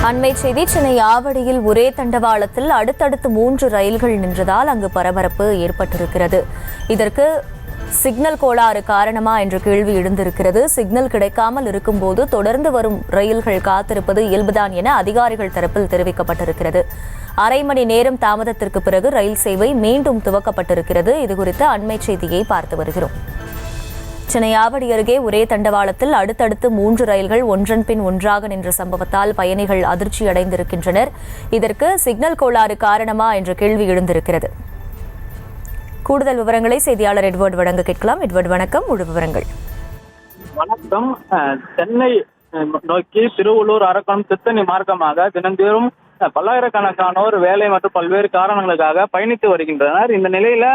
அண்மை செய்தி சென்னை ஆவடியில் ஒரே தண்டவாளத்தில் அடுத்தடுத்து 3 ரயில்கள் நின்றதால் அங்கு பரபரப்பு ஏற்பட்டிருக்கிறது. இதற்கு சிக்னல் கோளாறு காரணமா என்ற கேள்வி எழுந்திருக்கிறது. சிக்னல் கிடைக்காமல் இருக்கும்போது தொடர்ந்து வரும் ரயில்கள் காத்திருப்பது இயல்புதான் என அதிகாரிகள் தரப்பில் தெரிவிக்கப்பட்டிருக்கிறது. அரை மணி நேரம் தாமதத்திற்கு பிறகு ரயில் சேவை மீண்டும் துவக்கப்பட்டிருக்கிறது. இதுகுறித்த அண்மை செய்தியை பார்த்து வருகிறோம். சென்னை ஆவடி அருகே ஒரே தண்டவாளத்தில் அடுத்தடுத்து 3 ரயில்கள் ஒன்றன் பின் ஒன்றாக நின்ற சம்பவத்தால் பயணிகள் அதிர்ச்சி அடைந்திருக்கின்றனர். இதற்கு சிக்னல் கோளாறு காரணமா என்ற கேள்வி எழுந்திருக்கிறது. கூடுதல் விவரங்களை செய்தியாளர் எட்வர்ட் வழங்க கேட்கலாம். எட்வர்ட், வணக்கம். முழு விவரங்கள். வணக்கம். சென்னை நோக்கி திருவள்ளூர், அரக்கோணம், திருத்தணி மார்க்கமாக தினந்தோறும் பல்லாயிரக்கணக்கானோர் வேலை மற்றும் பல்வேறு காரணங்களுக்காக பயணித்து வருகின்றனர். இந்த நிலையில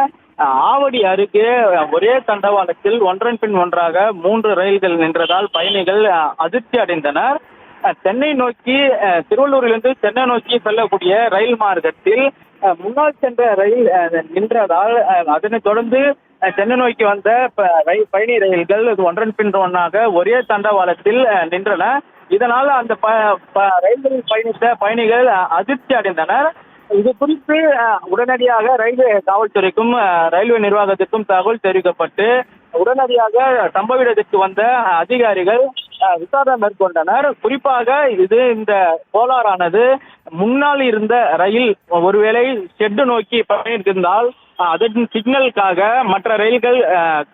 ஆவடி அருகே ஒரே தண்டவாளத்தில் ஒன்றன் பின் ஒன்றாக 3 ரயில்கள் நின்றதால் பயணிகள் அதிர்ச்சி அடைந்தனர். சென்னை நோக்கி திருவள்ளூரிலிருந்து சென்னை நோக்கி செல்லக்கூடிய ரயில் மார்க்கத்தில் முன்னால் சென்ற ரயில் நின்றதால் அதனைத் தொடர்ந்து சென்னை நோக்கி வந்த பயணி ரயில்கள் ஒன்றன் பின் ஒன்றாக ஒரே தண்டவாளத்தில் நின்றன. இதனால் அந்த ரயில்களில் பயணித்த பயணிகள் அதிர்ச்சி அடைந்தனர். இது குறித்து உடனடியாக ரயில்வே காவல்துறைக்கும் ரயில்வே நிர்வாகத்திற்கும் தகவல் தெரிவிக்கப்பட்டு உடனடியாக சம்பவ இடத்திற்கு வந்த அதிகாரிகள் விசாரணை மேற்கொண்டனர். குறிப்பாக இந்த கோளாறானது முன்னால் இருந்த ரயில் ஒருவேளை ஷெட் நோக்கி பயணித்திருந்தால் அதன் சிக்னலுக்காக மற்ற ரயில்கள்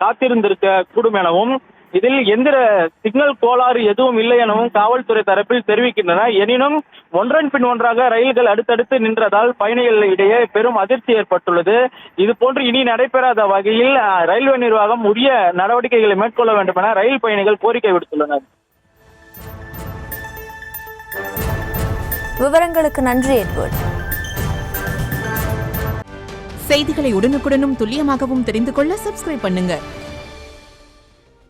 காத்திருந்திருக்க கூடும் எனவும், இதில் எந்த சிக்னல் கோளாறு எதுவும் இல்லை எனவும் காவல்துறை தரப்பில் தெரிவிக்கின்றனர். எனினும் ஒன்றன் பின் ஒன்றாக ரயில்கள் அடுத்தடுத்து நின்றதால் பயணிகளிடையே பெரும் அதிர்ச்சி ஏற்பட்டுள்ளது. இதுபோன்று இனி நடைபெறாத வகையில் ரயில்வே நிர்வாகம் உரிய நடவடிக்கைகளை மேற்கொள்ள வேண்டும் என ரயில் பயணிகள் கோரிக்கை விடுத்துள்ளனர். விவரங்களுக்கு நன்றி எட்வர்ட். செய்திகளை உடனுக்குடனும் துல்லியமாகவும் தெரிந்து கொள்ள சப்ஸ்கிரைப் பண்ணுங்க.